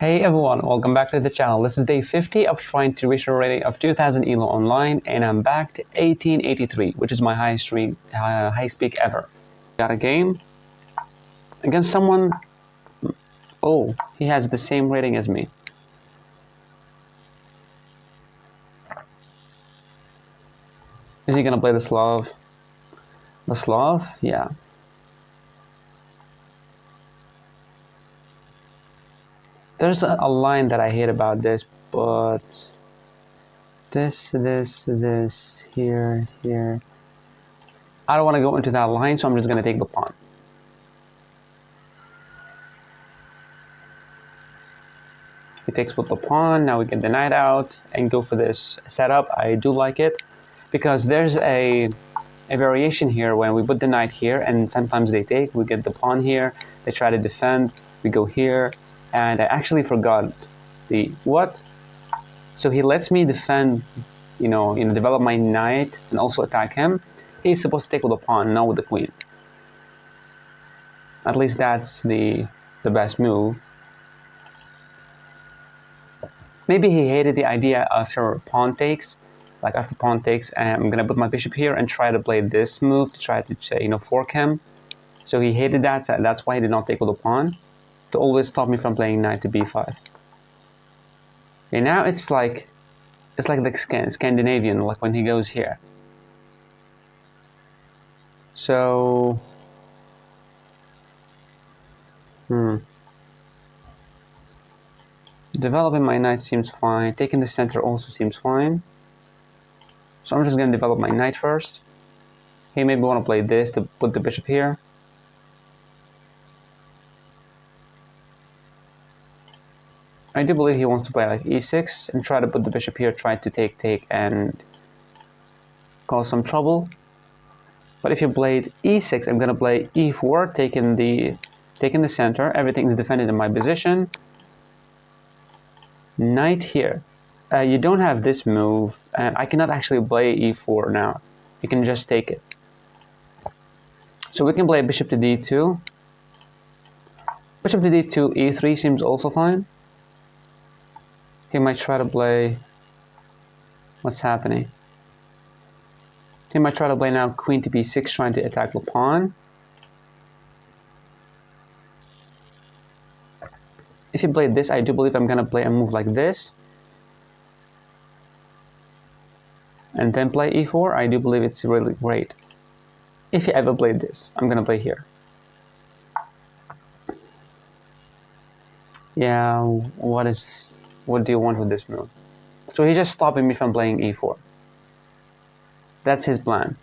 Hey everyone, welcome back to the channel. This is day 50 of trying to reach a rating of 2000 ELO online, and I'm back to 1883, which is my highest peak ever. Got a game against someone. Oh, he has the same rating as me. Is he gonna play the Slav? The Slav? Yeah. There's a line that I hate about this, but this, here. I don't want to go into that line, so I'm just gonna take the pawn. He takes with the pawn. Now we get the knight out and go for this setup. I do like it because there's a variation here when we put the knight here and sometimes they take. We get the pawn here. They try to defend. We go here, and I actually forgot the what. So he lets me defend, develop my knight and also attack him. He's supposed to take with the pawn, not with the queen. At least that's the best move. Maybe he hated the idea after pawn takes, after pawn takes, I'm gonna put my bishop here and try to play this move to try to fork him. So he hated that, so that's why he did not take with the pawn, to always stop me from playing knight to b5. And now it's like the Scandinavian, like when he goes here. So, developing my knight seems fine. Taking the center also seems fine. So I'm just gonna develop my knight first. He maybe want to play this to put the bishop here. I do believe he wants to play like e6 and try to put the bishop here, try to take and cause some trouble. But if you played e6, I'm gonna play e4, taking the center. Everything is defended in my position. Knight here. You don't have this move, and I cannot actually play e4 now. You can just take it. So we can play bishop to d2. Bishop to d2, e3 seems also fine. He might try to play... What's happening? He might try to play now queen to b6, trying to attack the pawn. If he played this, I do believe I'm gonna play a move like this. And then play e4, I do believe it's really great. If he ever played this, I'm gonna play here. Yeah, what do you want with this move? So he's just stopping me from playing e4. That's his plan.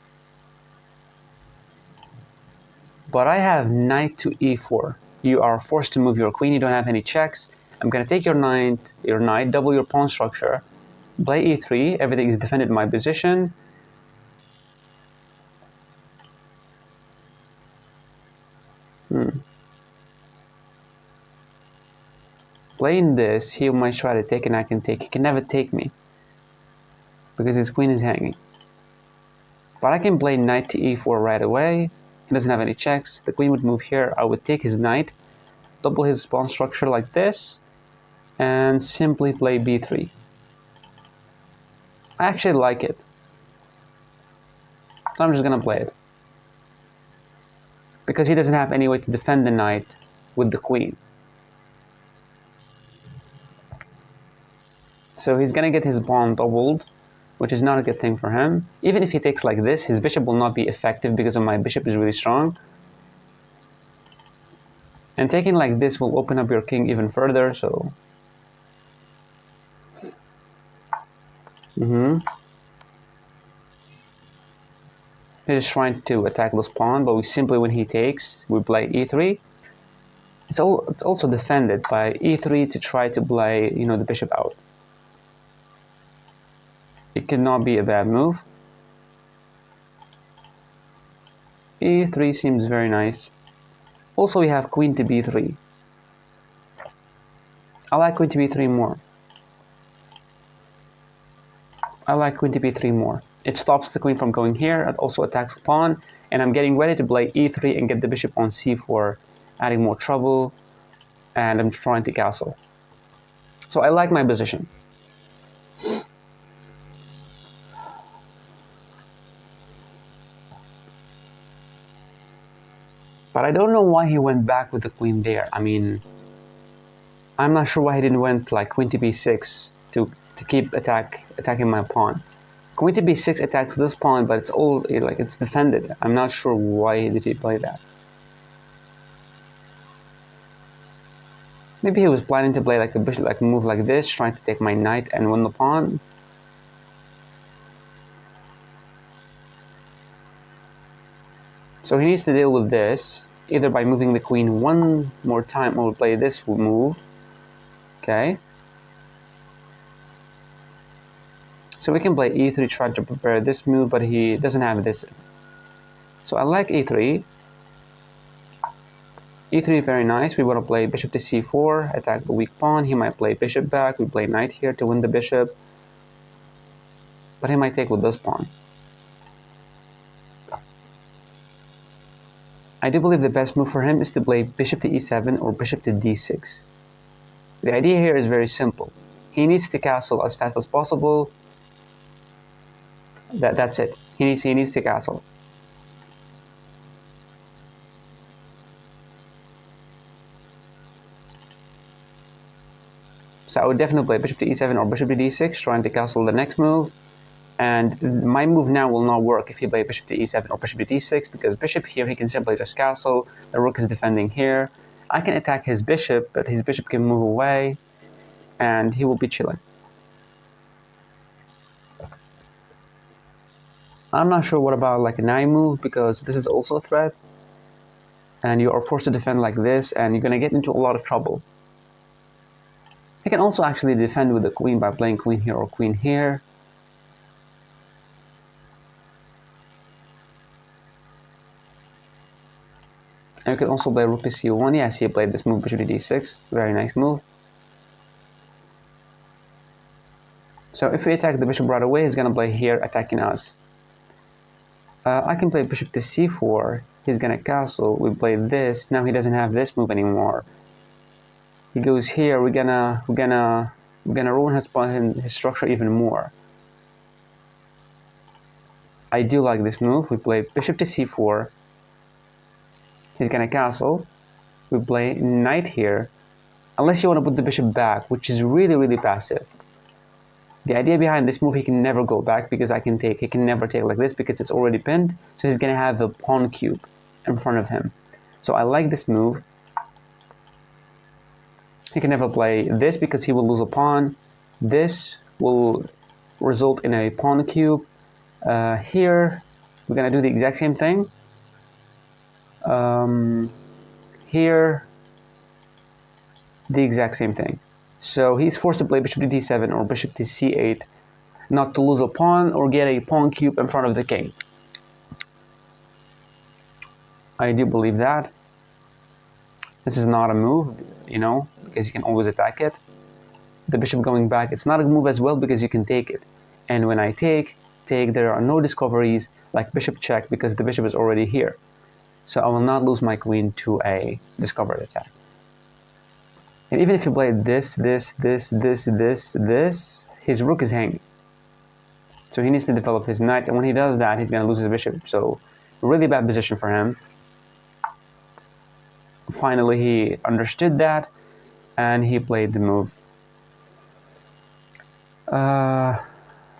But I have knight to e4. You are forced to move your queen, you don't have any checks. I'm gonna take your knight, double your pawn structure, play e3, everything is defended in my position. Playing this, he might try to take and I can take. He can never take me because his queen is hanging. But I can play knight to e4 right away. He doesn't have any checks. The queen would move here. I would take his knight, double his pawn structure like this, and simply play b3. I actually like it. So I'm just gonna play it. Because he doesn't have any way to defend the knight with the queen. So he's gonna get his pawn doubled, which is not a good thing for him. Even if he takes like this, his bishop will not be effective because my bishop is really strong. And taking like this will open up your king even further, so... He's just trying to attack this pawn, but when he takes, we play e3. It's also defended by e3 to try to play, the bishop out. It cannot be a bad move. e3 seems very nice. Also, we have queen to b3. I like queen to b3 more. It stops the queen from going here. It also attacks the pawn. And I'm getting ready to play e3 and get the bishop on c4, adding more trouble. And I'm trying to castle. So I like my position. But I don't know why he went back with the queen there. I mean, I'm not sure why he didn't went like queen to b6 to keep attacking my pawn. Queen to b6 attacks this pawn, but it's all like it's defended. I'm not sure why did he play that. Maybe he was planning to play like a bishop, like move like this, trying to take my knight and win the pawn. So he needs to deal with this, either by moving the queen one more time or play this move. Okay. So we can play e3, try to prepare this move, but he doesn't have this. So I like e3. e3 very nice. We want to play bishop to c4, attack the weak pawn. He might play bishop back. We play knight here to win the bishop. But he might take with this pawn. I do believe the best move for him is to play bishop to e7 or bishop to d6. The idea here is very simple. He needs to castle as fast as possible. That's it. He needs to castle. So I would definitely play bishop to e7 or bishop to d6, trying to castle the next move. And my move now will not work if he play bishop to e7 or bishop to d6, because bishop here, he can simply just castle. The rook is defending here. I can attack his bishop, but his bishop can move away, and he will be chilling. I'm not sure what about like a knight move, because this is also a threat. And you are forced to defend like this, and you're going to get into a lot of trouble. He can also actually defend with the queen by playing queen here or queen here. And you can also play rook to c1. Yes, he played this move, bishop to d6. Very nice move. So if we attack the bishop right away, he's going to play here, attacking us. I can play bishop to c4. He's going to castle. We play this. Now he doesn't have this move anymore. He goes here. We're gonna ruin his structure even more. I do like this move. We play bishop to c4. He's going to castle. We play knight here, unless you want to put the bishop back, which is really passive. The idea behind this move, he can never go back because he can never take like this because it's already pinned, so he's going to have the pawn cube in front of him. So I like this move. He can never play this because he will lose a pawn. This will result in a pawn cube. Here, we're going to do the exact same thing. Here, the exact same thing. So he's forced to play bishop to d7 or bishop to c8, not to lose a pawn or get a pawn cube in front of the king. I do believe that. This is not a move, because you can always attack it. The bishop going back, it's not a move as well because you can take it. And when I take, there are no discoveries like bishop check because the bishop is already here. So I will not lose my queen to a discovered attack. And even if you play this, his rook is hanging. So he needs to develop his knight, and when he does that, he's going to lose his bishop. So really bad position for him. Finally, he understood that, and he played the move.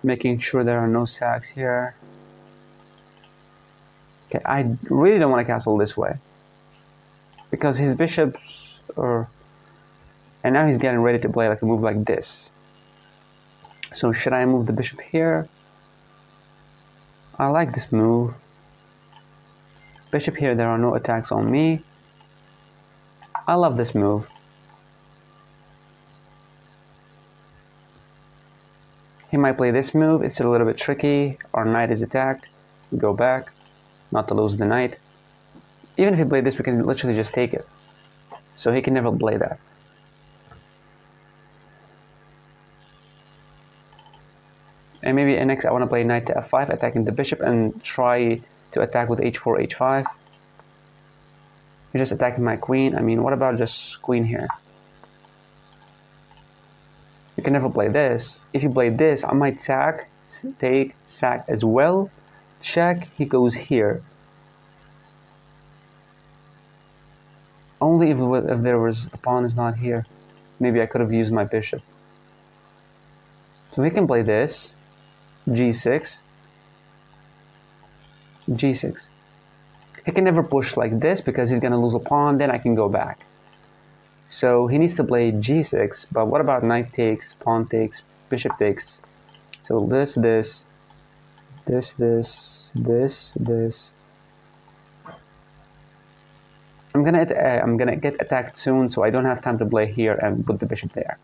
Making sure there are no sacks here. Okay, I really don't want to castle this way, because his bishops are... And now he's getting ready to play like a move like this. So should I move the bishop here? I like this move. Bishop here, there are no attacks on me. I love this move. He might play this move. It's a little bit tricky. Our knight is attacked. We go back, not to lose the knight. Even if he played this, we can literally just take it. So he can never play that. And maybe next I want to play knight to f5, attacking the bishop, and try to attack with h4, h5. You're just attacking my queen. I mean, what about just queen here? You can never play this. If you play this, I might sack, take, sack as well. Check, he goes here. Only if there was, the pawn is not here. Maybe I could have used my bishop. So he can play this, g6, g6. He can never push like this because he's gonna lose a pawn, then I can go back. So he needs to play g6, but what about knight takes, pawn takes, bishop takes? So this, this, this, this, this, this. I'm gonna get attacked soon, so I don't have time to play here and put the bishop there.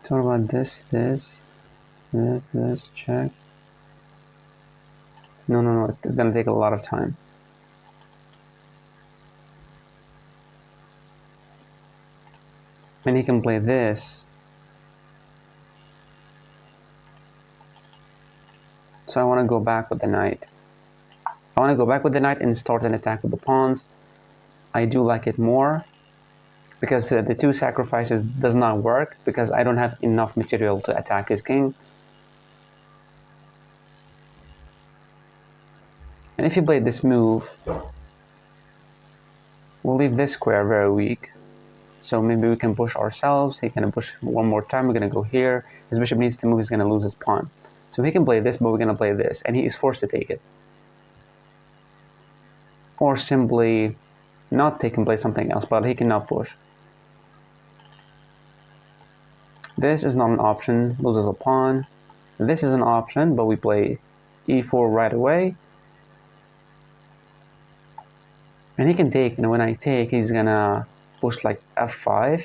So what about this, this, this, this, check. No, it's gonna take a lot of time. And he can play this. So I want to go back with the knight. I want to go back with the knight and start an attack with the pawns. I do like it more because the two sacrifices does not work because I don't have enough material to attack his king. And if he played this move, we'll leave this square very weak. So maybe we can push ourselves. He can push one more time. We're going to go here. His bishop needs to move. He's going to lose his pawn. So he can play this, but we're going to play this. And he is forced to take it. Or simply not take and play something else, but he cannot push. This is not an option. Loses a pawn. This is an option, but we play e4 right away. And he can take, and when I take, he's going to push like f5.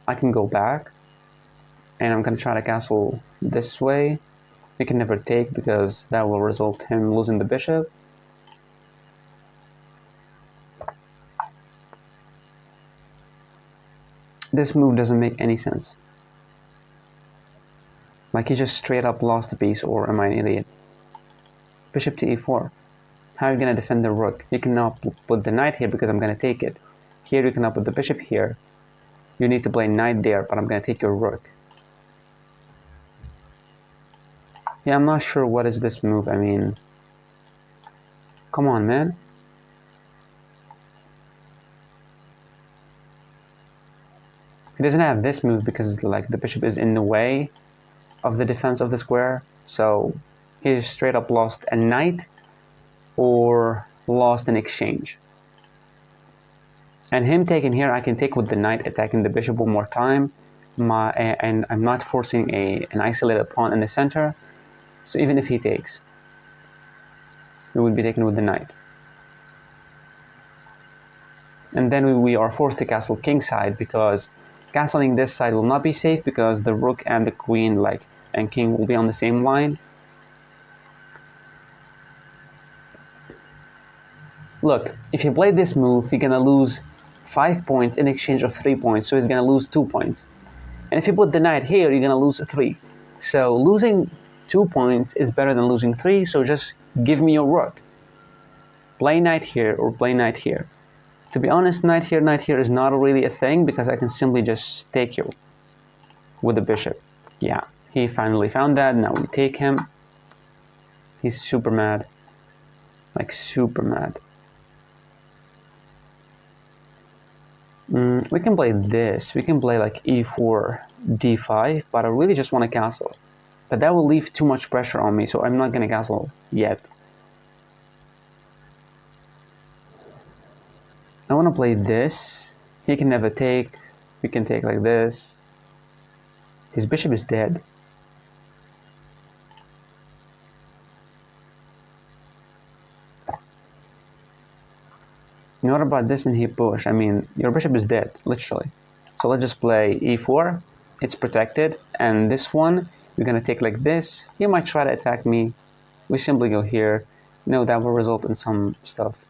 I can go back. And I'm going to try to castle this way. We can never take because that will result in him losing the bishop. This move doesn't make any sense. Like he just straight up lost the piece, or am I an idiot? Bishop to e4. How are you going to defend the rook? You cannot put the knight here because I'm going to take it. Here you cannot put the bishop here. You need to play knight there, but I'm going to take your rook. Yeah, I'm not sure what is this move. I mean, come on, man. He doesn't have this move because like the bishop is in the way of the defense of the square. So he straight up lost a knight or lost an exchange. And him taking here, I can take with the knight, attacking the bishop one more time. And I'm not forcing an isolated pawn in the center. So even if he takes, we will be taken with the knight. And then we are forced to castle kingside because castling this side will not be safe because the rook and the queen and king will be on the same line. Look, if he played this move, he's gonna lose 5 points in exchange of 3 points, so he's gonna lose 2 points. And if you put the knight here, you're gonna lose 3. So losing 2 points is better than losing 3, so just give me your rook. Play knight here or play knight here. To be honest, knight here is not really a thing because I can simply just take you with the bishop. Yeah, he finally found that. Now we take him. He's super mad. Like super mad. We can play this. We can play like e4, d5, but I really just want to castle. But that will leave too much pressure on me, so I'm not going to castle yet. I want to play this. He can never take. We can take like this. His bishop is dead. What about this and he push? I mean, your bishop is dead, literally. So let's just play e4. It's protected. And this one, we're going to take like this. He might try to attack me. We simply go here. No, that will result in some stuff.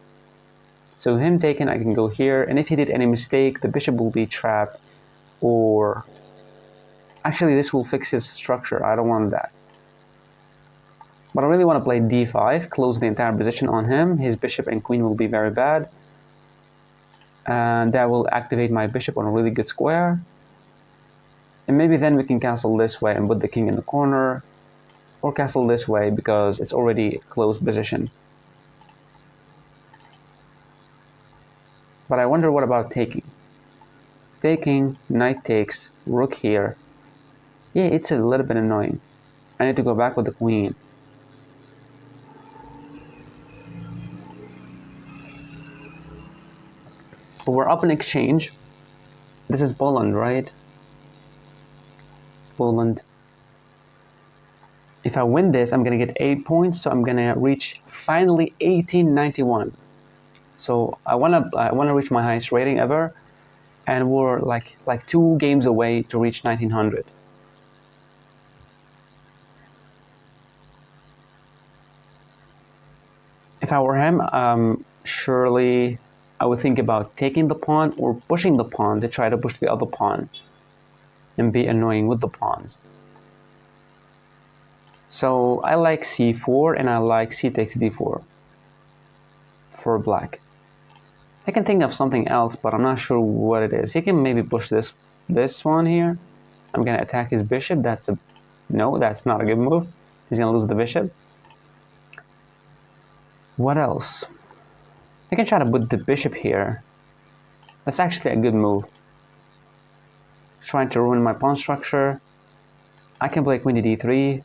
So him taken, I can go here. And if he did any mistake, the bishop will be trapped. Or actually, this will fix his structure. I don't want that. But I really want to play d5, close the entire position on him. His bishop and queen will be very bad. and that will activate my bishop on a really good square. And maybe then we can castle this way and put the king in the corner, or castle this way because it's already a closed position. But I wonder, what about taking? Taking, knight takes, rook here. Yeah, it's a little bit annoying. I need to go back with the queen. But we're up in exchange. This is Poland, right? Poland. If I win this, I'm gonna get 8 points, so I'm gonna reach finally 1891. So I wanna reach my highest rating ever, and we're like 2 games away to reach 1900. If I were him, surely I would think about taking the pawn or pushing the pawn to try to push the other pawn and be annoying with the pawns. So I like c4 and I like c takes d4 for black. I can think of something else, but I'm not sure what it is. He can maybe push this one here. I'm gonna attack his bishop. No, that's not a good move. He's gonna lose the bishop. What else? I can try to put the bishop here. That's actually a good move. Trying to ruin my pawn structure. I can play queen to d3.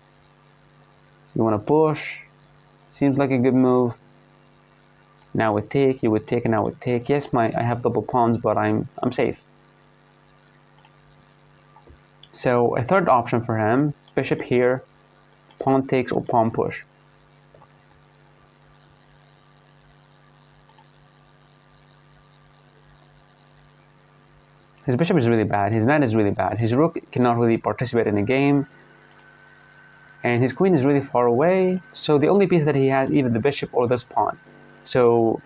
You want to push? Seems like a good move. Now would take, you would take, and I would take. Yes, I have double pawns, but I'm safe. So a third option for him: bishop here, pawn takes or pawn push. His bishop is really bad. His knight is really bad. His rook cannot really participate in the game. And his queen is really far away. So the only piece that he has, either the bishop or this pawn. So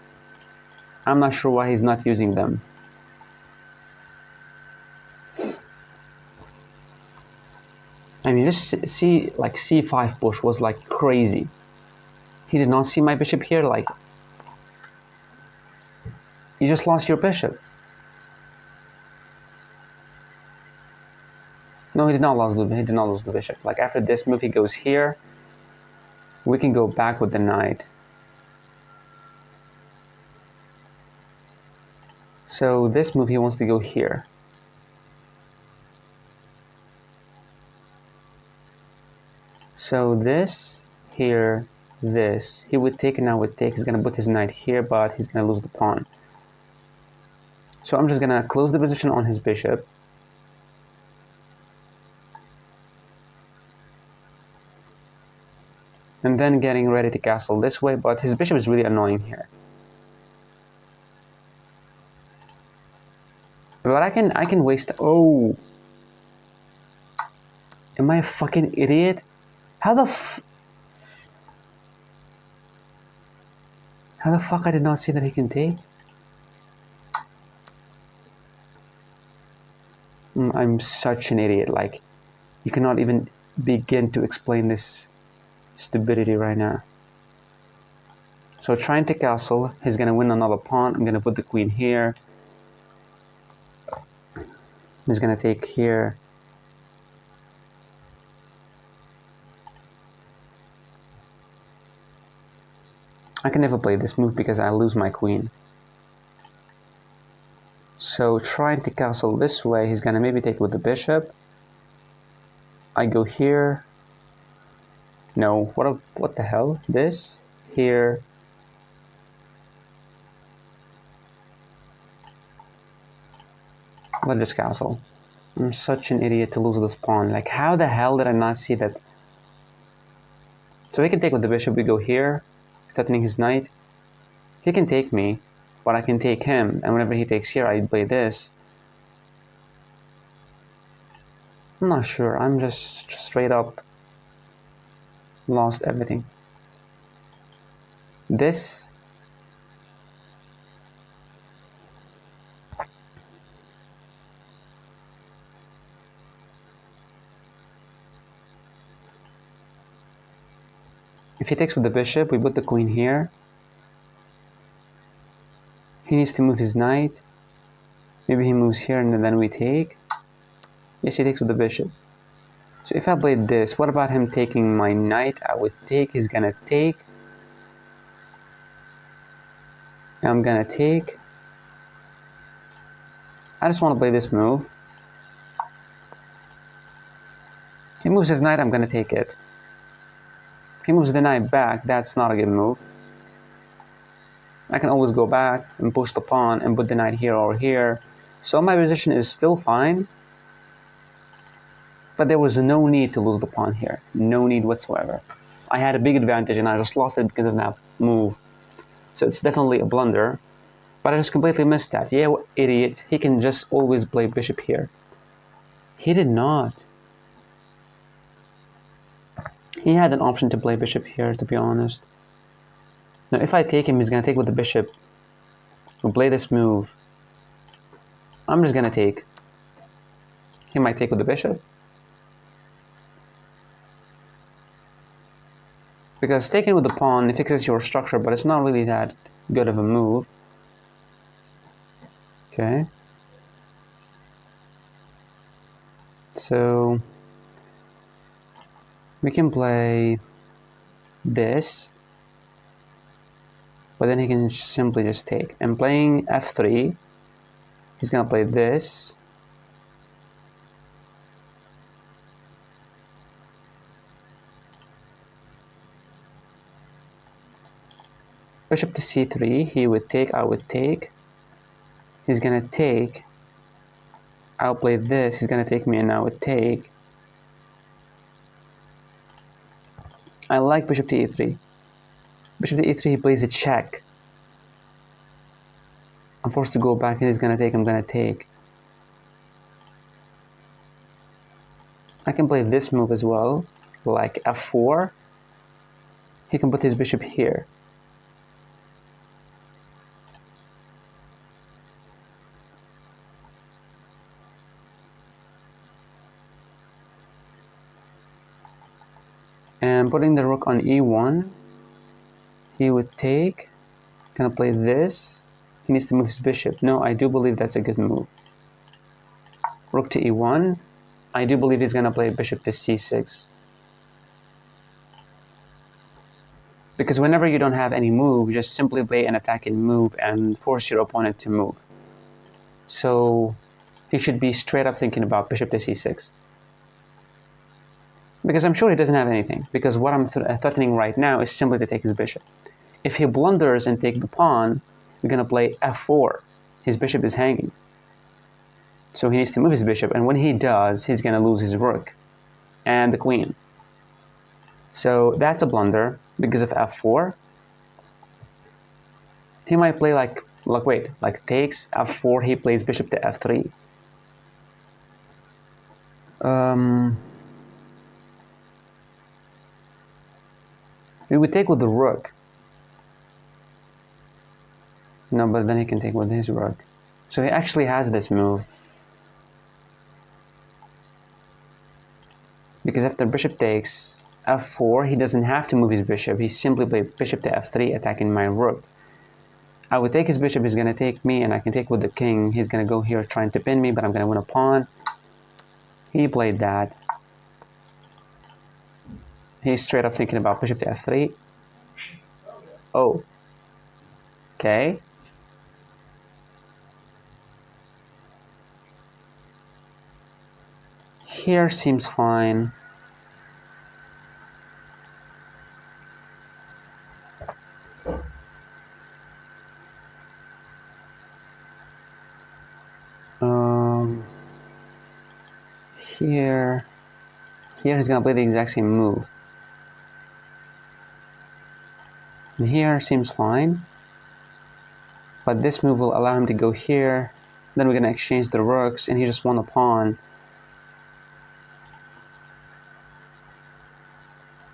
I'm not sure why he's not using them. I mean, just see, like c5 push was like crazy. He did not see my bishop here. Like, you just lost your bishop. No, he did not lose the bishop. Like, after this move, he goes here. We can go back with the knight. So this move, he wants to go here. So this, here, this. He would take and I would take. He's going to put his knight here, but he's going to lose the pawn. So I'm just going to close the position on his bishop. And then getting ready to castle this way, but his bishop is really annoying here. But I can waste. Oh, am I a fucking idiot? How the fuck I did not see that he can take? I'm such an idiot. Like, you cannot even begin to explain this stupidity right now. So trying to castle, he's gonna win another pawn. I'm gonna put the queen here. He's gonna take here. I can never play this move because I lose my queen. So trying to castle this way, he's gonna maybe take with the bishop. I go here. No, what the hell? This, here. Let's just castle. I'm such an idiot to lose this pawn. Like, how the hell did I not see that? So he can take with the bishop. We go here, threatening his knight. He can take me, but I can take him. And whenever he takes here, I play this. I'm not sure. I'm just straight up lost everything. This. If he takes with the bishop, we put the queen here. He needs to move his knight. Maybe he moves here and then we take. Yes, he takes with the bishop. So if I played this, what about him taking my knight? I would take. He's gonna take. I'm gonna take. I just want to play this move. He moves his knight, I'm gonna take it. He moves the knight back, that's not a good move. I can always go back and push the pawn and put the knight here or here. So my position is still fine. But there was no need to lose the pawn here. No need whatsoever. I had a big advantage and I just lost it because of that move. So it's definitely a blunder. But I just completely missed that. Yeah, idiot. He can just always play bishop here. He did not. He had an option to play bishop here, to be honest. Now, if I take him, he's going to take with the bishop. We'll play this move. I'm just going to take. He might take with the bishop. Because taking with the pawn, it fixes your structure, but it's not really that good of a move. Okay. So we can play this, but then he can simply just take. And playing f3, he's gonna play this. Bishop to c3, he would take, I would take. He's gonna take. I'll play this, he's gonna take me and I would take. I like bishop to e3. Bishop to e3, he plays a check. I'm forced to go back and he's gonna take, I'm gonna take. I can play this move as well, like f4. He can put his bishop here. And putting the rook on e1, he would take. Gonna play this. He needs to move his bishop. No, I do believe that's a good move. Rook to e1. I do believe he's gonna play bishop to c6. Because whenever you don't have any move, just simply play an attacking move and force your opponent to move. So he should be straight up thinking about bishop to c6. Because I'm sure he doesn't have anything. Because what I'm threatening right now is simply to take his bishop. If he blunders and take the pawn, we're gonna play f4. His bishop is hanging. So he needs to move his bishop, and when he does, he's gonna lose his rook and the queen. So that's a blunder because of f4. He might play like takes f4, he plays bishop to f3. We would take with the rook. No, but then he can take with his rook. So he actually has this move. Because after bishop takes f4, he doesn't have to move his bishop. He simply plays bishop to f3, attacking my rook. I would take his bishop, he's going to take me, and I can take with the king. He's going to go here trying to pin me, but I'm going to win a pawn. He played that. He's straight up thinking about bishop to f3. Oh. Okay. Here seems fine. Here he's gonna play the exact same move. And here seems fine. But this move will allow him to go here. Then we're gonna exchange the rooks, and he just won a pawn.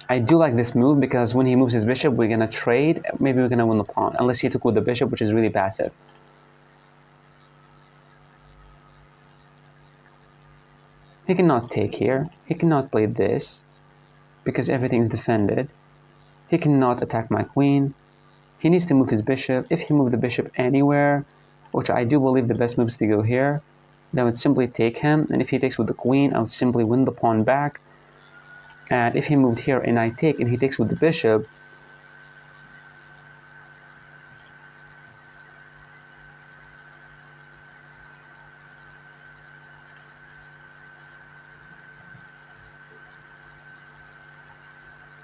I do like this move because when he moves his bishop, we're gonna trade. Maybe we're gonna win the pawn, unless he took with the bishop, which is really passive. He cannot take here. He cannot play this because everything is defended. He cannot attack my queen. He needs to move his bishop. If he moved the bishop anywhere, which I do believe the best move is to go here. Then I would simply take him, and if he takes with the queen, I would simply win the pawn back. And if he moved here and I take, and he takes with the bishop,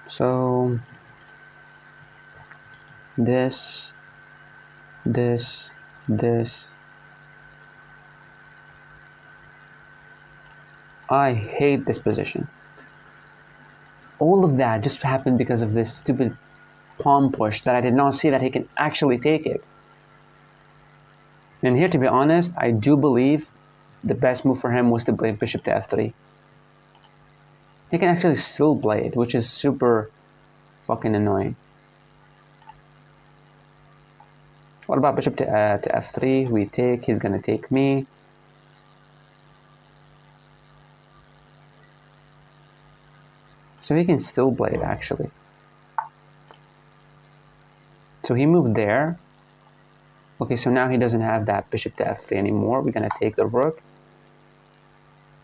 so this. I hate this position. All of that just happened because of this stupid pawn push that I did not see that he can actually take it. And here, to be honest, I do believe the best move for him was to play bishop to f3. He can actually still play it, which is super fucking annoying. What about bishop to f3? We take, he's gonna take me. So he can still play it, actually. So he moved there. Okay, so now he doesn't have that bishop to f3 anymore. We're gonna take the rook.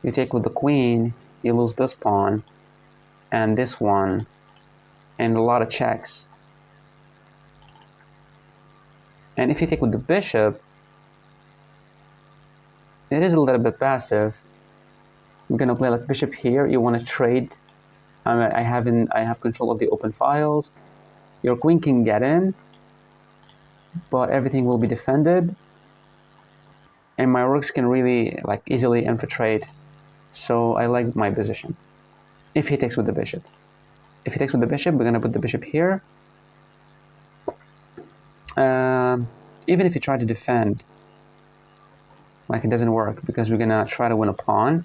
You take with the queen, you lose this pawn, and this one, and a lot of checks. And if you take with the bishop, it is a little bit passive. I'm gonna play like bishop here. You want to trade. I have control of the open files. Your queen can get in, but everything will be defended, and my rooks can really like easily infiltrate. So I like my position. If he takes with the bishop, we're gonna put the bishop here. Even if you try to defend, like it doesn't work because we're gonna try to win a pawn.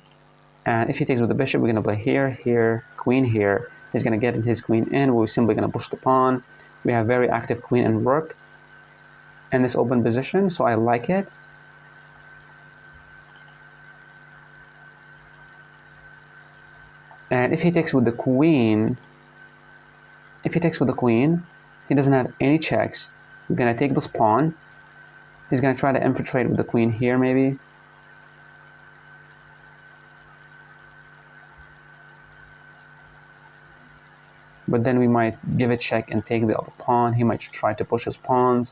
And if he takes with the bishop, we're gonna play here, here, queen here. He's gonna get his queen in. We're simply gonna push the pawn. We have very active queen and rook in this open position, so I like it. And if he takes with the queen, he doesn't have any checks. We're gonna take this pawn. He's gonna try to infiltrate with the queen here, maybe. But then we might give a check and take the other pawn. He might try to push his pawns.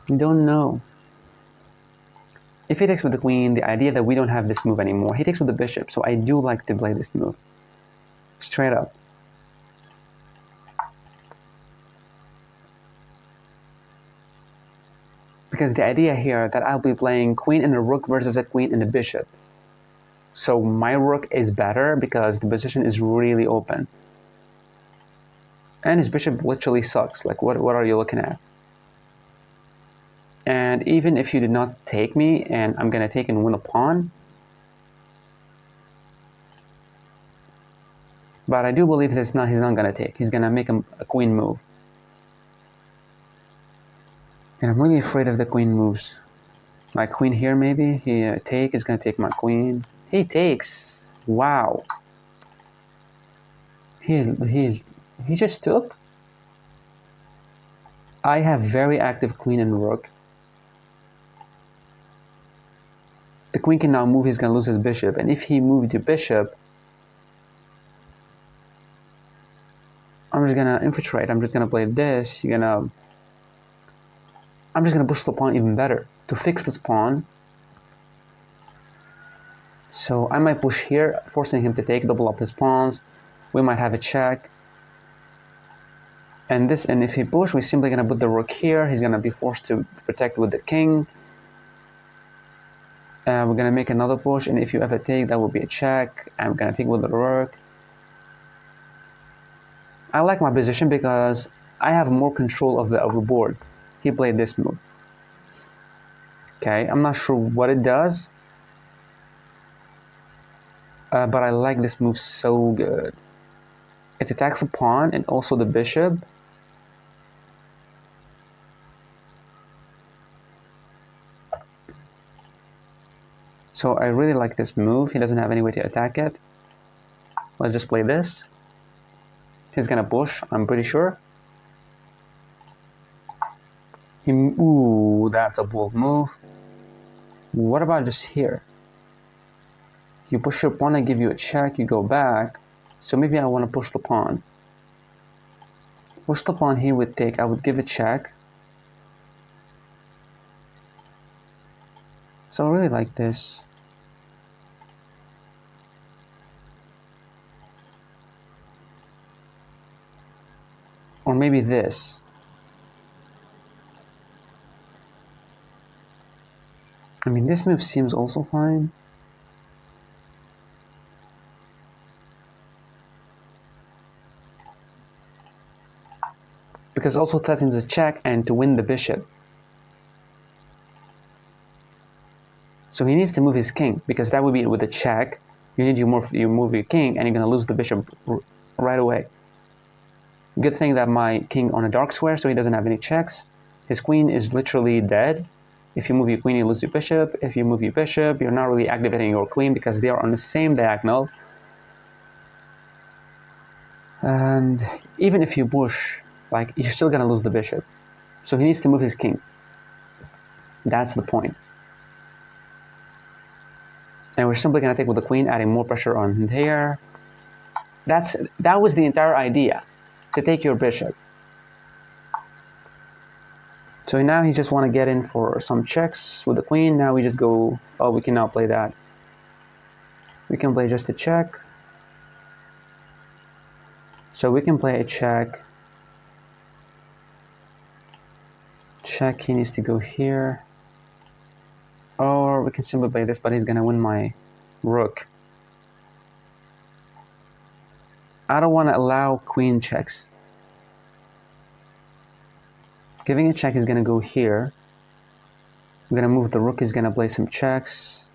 Don't know. If he takes with the queen, the idea that we don't have this move anymore. He takes with the bishop, so I do like to play this move. Straight up. Because the idea here that I'll be playing queen and a rook versus a queen and a bishop. So my rook is better because the position is really open. And his bishop literally sucks. Like, what are you looking at? And even if you did not take me, and I'm gonna take and win a pawn. But I do believe he's not gonna take. He's gonna make a queen move. And I'm really afraid of the queen moves. My queen here, maybe. He is gonna take my queen. He takes. Wow. He just took. I have very active queen and rook. The queen can now move. He's gonna lose his bishop. And if he moved the bishop, I'm just gonna infiltrate. I'm just gonna play this. I'm just gonna push the pawn even better to fix this pawn. So I might push here, forcing him to take, double up his pawns. We might have a check. And if he push, we're simply gonna put the rook here. He's gonna be forced to protect with the king. We're gonna make another push, and if you ever take, that will be a check. I'm gonna take with the rook. I like my position because I have more control of the board. He played this move. Okay, I'm not sure what it does. But I like this move so good. It attacks the pawn and also the bishop. So I really like this move. He doesn't have any way to attack it. Let's just play this. He's gonna push, I'm pretty sure. Ooh, that's a bold move. What about just here? You push your pawn, I give you a check, you go back. So maybe I want to push the pawn. Push the pawn here would take, I would give a check. So I really like this. Or maybe this. I mean, this move seems also fine. Because it also threatens a check and to win the bishop. So he needs to move his king, because that would be with a check. You need you move your king, and you're gonna lose the bishop right away. Good thing that my king on a dark square, so he doesn't have any checks. His queen is literally dead. If you move your queen, you lose your bishop. If you move your bishop, you're not really activating your queen because they are on the same diagonal. And even if you push, like, you're still gonna lose the bishop. So he needs to move his king. That's the point. And we're simply gonna take with the queen, adding more pressure on there. That was the entire idea, to take your bishop. So now he just want to get in for some checks with the queen. Now we just go, oh, we can now play that. We can play just a check. So we can play a check. Check, he needs to go here. Or we can simply play this, but he's gonna win my rook. I don't want to allow queen checks. Giving a check is gonna go here. I'm gonna move the rook, is gonna play some checks.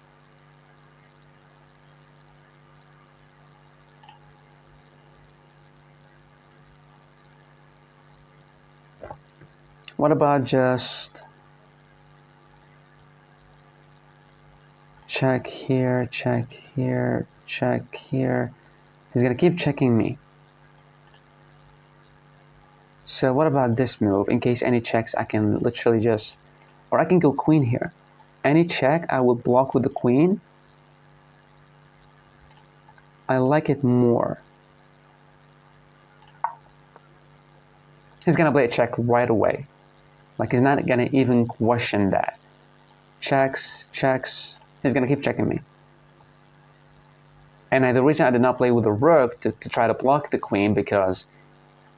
What about just check here, check here, check here? He's gonna keep checking me. So what about this move? In case any checks, I can literally just, or I can go queen here. Any check, I will block with the queen. I like it more. He's gonna play a check right away. Like, he's not gonna even question that. Checks, checks, he's gonna keep checking me. And the reason I did not play with the rook to try to block the queen, because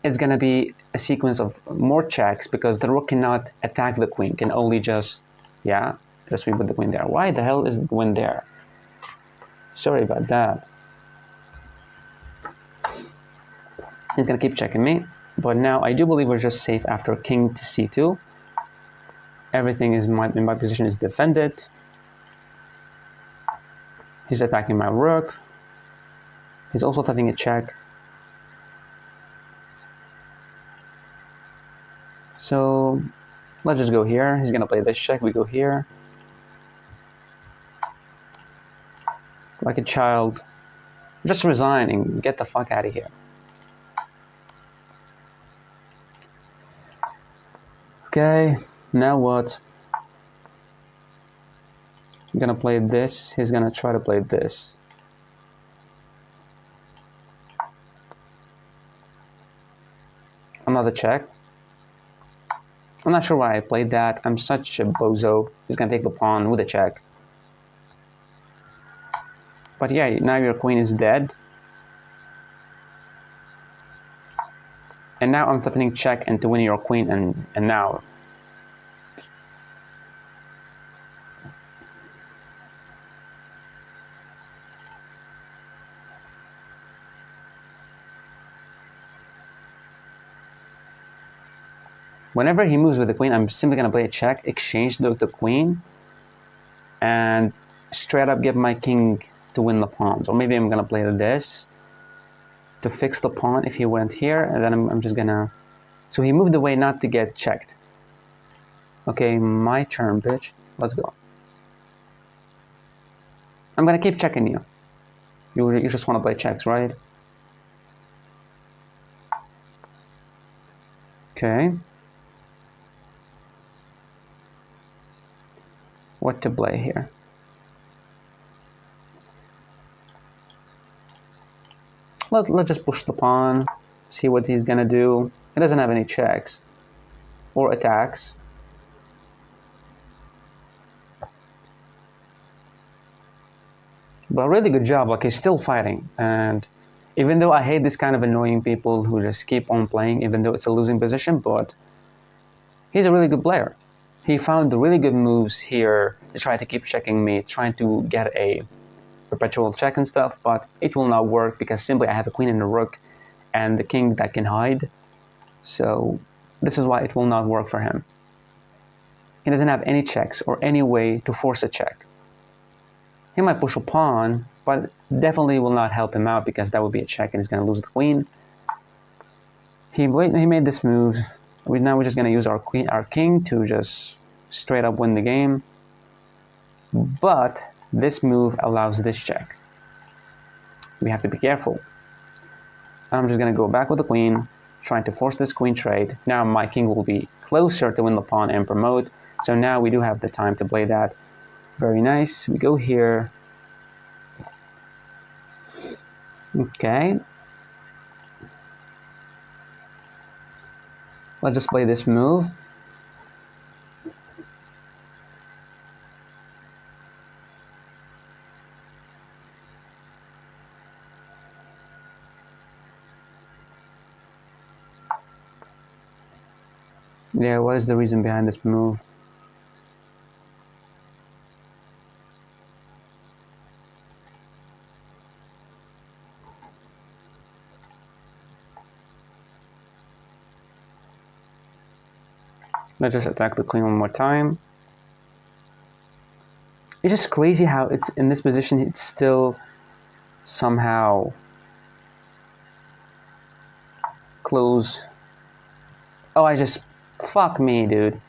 it's gonna be a sequence of more checks, because the rook cannot attack the queen, can only just, yeah, just put the queen there. Why the hell is the queen there? Sorry about that. He's gonna keep checking me, but now I do believe we're just safe after king to c2. Everything is in my position is defended. He's attacking my rook. He's also threatening a check. So let's just go here. He's gonna play this check. We go here. Like a child. Just resign and get the fuck out of here. Okay, now what? I'm gonna play this. He's gonna try to play this. Another check. I'm not sure why I played that. I'm such a bozo. He's gonna take the pawn with a check. But yeah, now your queen is dead. And now I'm threatening check and to win your queen, and now. Whenever he moves with the queen, I'm simply gonna play a check, exchange the queen, and straight up give my king to win the pawns. Or maybe I'm gonna play this to fix the pawn if he went here, and then I'm just gonna... So he moved away not to get checked. Okay, my turn, bitch. Let's go. I'm gonna keep checking you. You just wanna play checks, right? Okay. what to play here. Let's just push the pawn, see what he's gonna do. He doesn't have any checks or attacks. But really good job, like he's still fighting. And even though I hate this kind of annoying people who just keep on playing even though it's a losing position, but he's a really good player. He found the really good moves here to try to keep checking me, trying to get a perpetual check and stuff, but it will not work because simply I have a queen and a rook and the king that can hide. So this is why it will not work for him. He doesn't have any checks or any way to force a check. He might push a pawn, but definitely will not help him out because that would be a check and he's going to lose the queen. He made this move. Now we're just going to use our king to just straight up win the game. But this move allows this check. We have to be careful. I'm just going to go back with the queen, trying to force this queen trade. Now my king will be closer to win the pawn and promote. So now we do have the time to play that. Very nice. We go here. Okay. Let's just play this move. Yeah, what is the reason behind this move? Let's just attack the queen one more time. It's just crazy how it's in this position, it's still somehow close. Oh, fuck me, dude.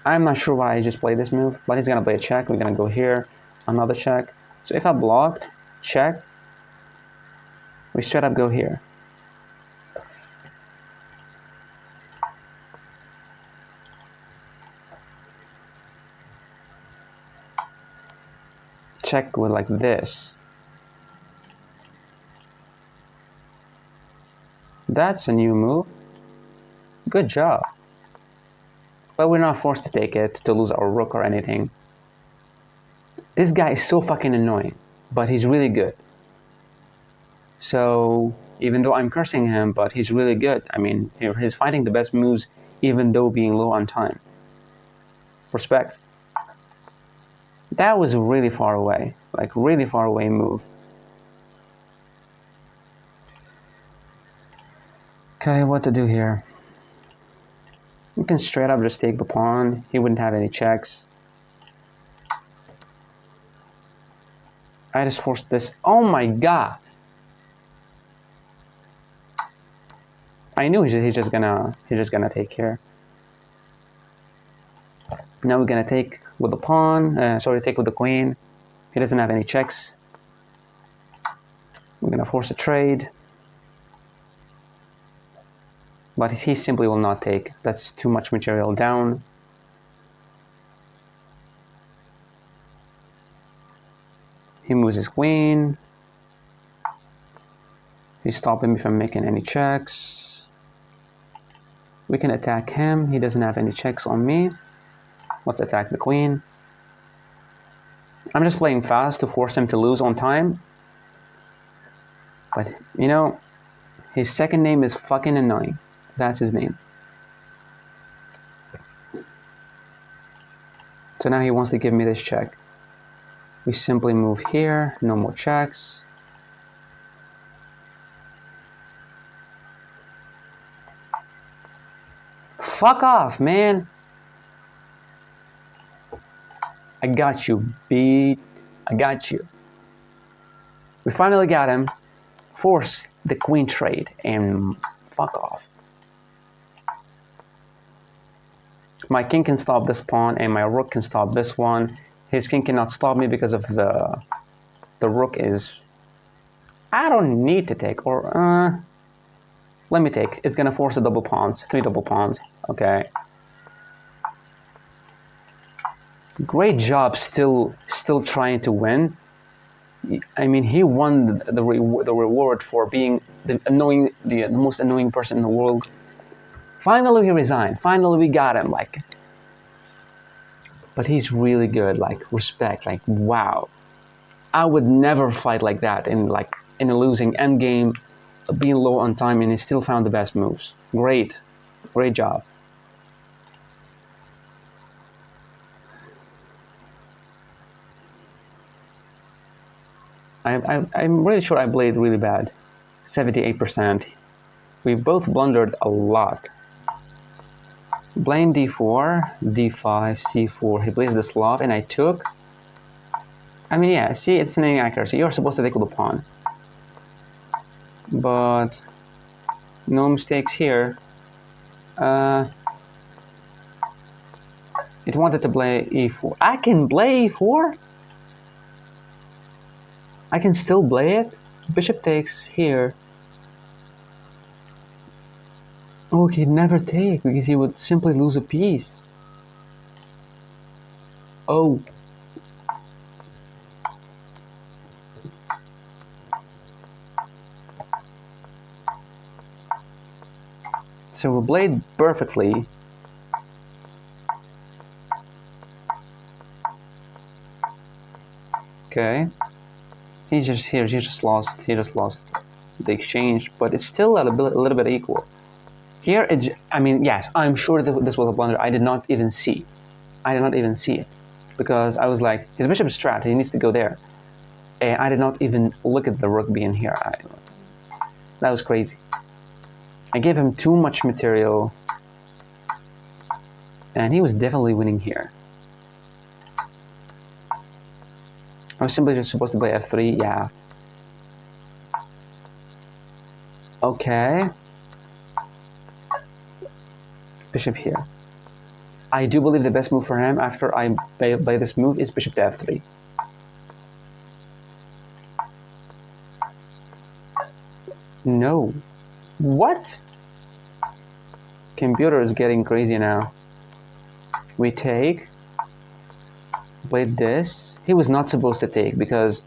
I'm not sure why I just played this move, but he's gonna play a check. We're gonna go here, another check. So if I blocked, check, we straight up go here. Check with like this. That's a new move. Good job. But we're not forced to take it to lose our rook or anything. This guy is so fucking annoying, but he's really good. So even though I'm cursing him, but he's really good. I mean, he's finding the best moves even though being low on time. Respect. That was really far away, like really far away move. Okay, what to do here? We can straight up just take the pawn. He wouldn't have any checks. I just forced this. Oh my god! I knew he's just gonna take here. Now we're gonna take with the pawn. Take with the queen. He doesn't have any checks. We're gonna force a trade. But he simply will not take. That's too much material down. He moves his queen. He's stopping me from making any checks. We can attack him. He doesn't have any checks on me. Let's attack the queen. I'm just playing fast to force him to lose on time. But, you know, his second name is fucking annoying. That's his name. So now he wants to give me this check. We simply move here, no more checks. Fuck off, man. I got you, beat. I got you. We finally got him. Force the queen trade and fuck off. My king can stop this pawn and my rook can stop this one. His king cannot stop me because of the rook is... I don't need to take, or... Let me take. It's gonna force a double pawns, 3 double pawns. Okay. Great job, still trying to win. I mean, he won the reward for being the most annoying person in the world. Finally, he resigned. Finally, we got him. Like, but he's really good. Like, respect. Like, wow. I would never fight like that in a losing endgame, being low on time, and he still found the best moves. Great job. I'm really sure I played really bad. 78%. We both blundered a lot. Blame d4, d5, c4. He plays the slot, and I took. I mean, yeah, see, it's an inaccuracy. You're supposed to take with the pawn. But no mistakes here. It wanted to play e4. I can play e4? I can still play it? Bishop takes here. Oh, he'd never take because he would simply lose a piece. Oh. So we played perfectly. Okay. He just lost the exchange, but it's still a little bit equal. Here, I mean, yes, I'm sure that this was a blunder. I did not even see it because I was like, his bishop is trapped. He needs to go there, and I did not even look at the rook being here. That was crazy. I gave him too much material, and he was definitely winning here. I was simply just supposed to play f3, yeah. Okay. Bishop here. I do believe the best move for him after I play this move is bishop to f3. No. What? Computer is getting crazy now. We take. Played this. He was not supposed to take because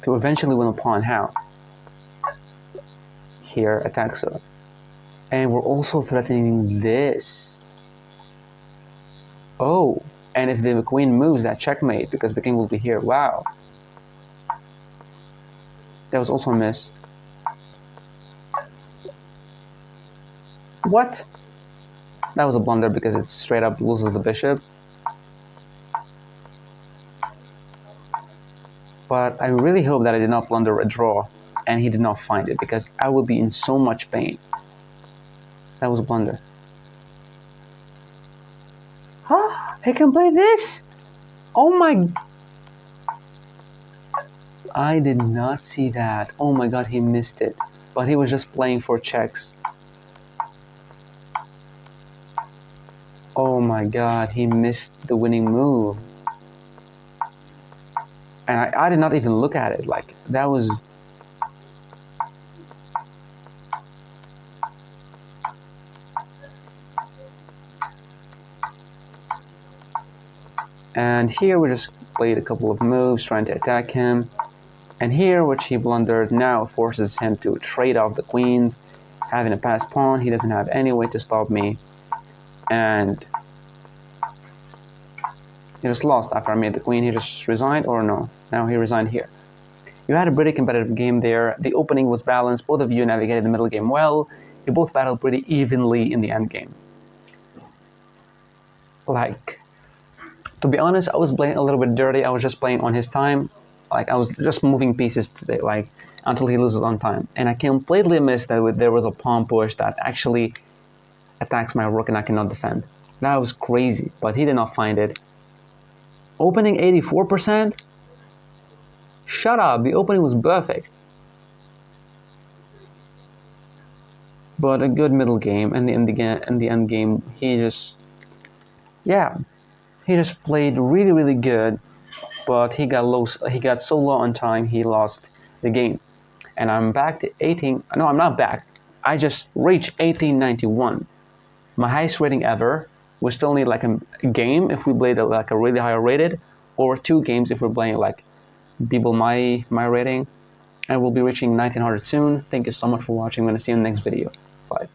to eventually win a pawn. How? Here attacks her. And we're also threatening this. Oh, and if the queen moves, that checkmate because the king will be here. Wow. That was also a miss. What? That was a blunder because it straight up loses the bishop. But I really hope that I did not blunder a draw and he did not find it because I would be in so much pain. That was a blunder. Huh? I can play this? Oh my... I did not see that. Oh my god, he missed it. But he was just playing for checks. Oh my god, he missed the winning move. And I did not even look at it. Like, that was... And here we just played a couple of moves trying to attack him. And here, which he blundered, now forces him to trade off the queens. Having a passed pawn, he doesn't have any way to stop me. And he just lost after I made the queen. He just resigned, or no? Now he resigned here. You had a pretty competitive game there. The opening was balanced. Both of you navigated the middle game well. You both battled pretty evenly in the end game. Like, to be honest, I was playing a little bit dirty. I was just playing on his time. Like, I was just moving pieces today, like, until he loses on time. And I completely missed that there was a pawn push that actually attacks my rook and I cannot defend. That was crazy, but he did not find it. Opening 84%? Shut up, the opening was perfect. But a good middle game, and in the end game, he just played really, really good, but he got so low on time, he lost the game. and I'm back to 18. No, I'm not back. I just reached 1891. My highest rating ever. We still need like a game if we played like a really high rated, or 2 games if we're playing like people my rating. And we'll be reaching 1900 soon. Thank you so much for watching. I'm gonna see you in the next video.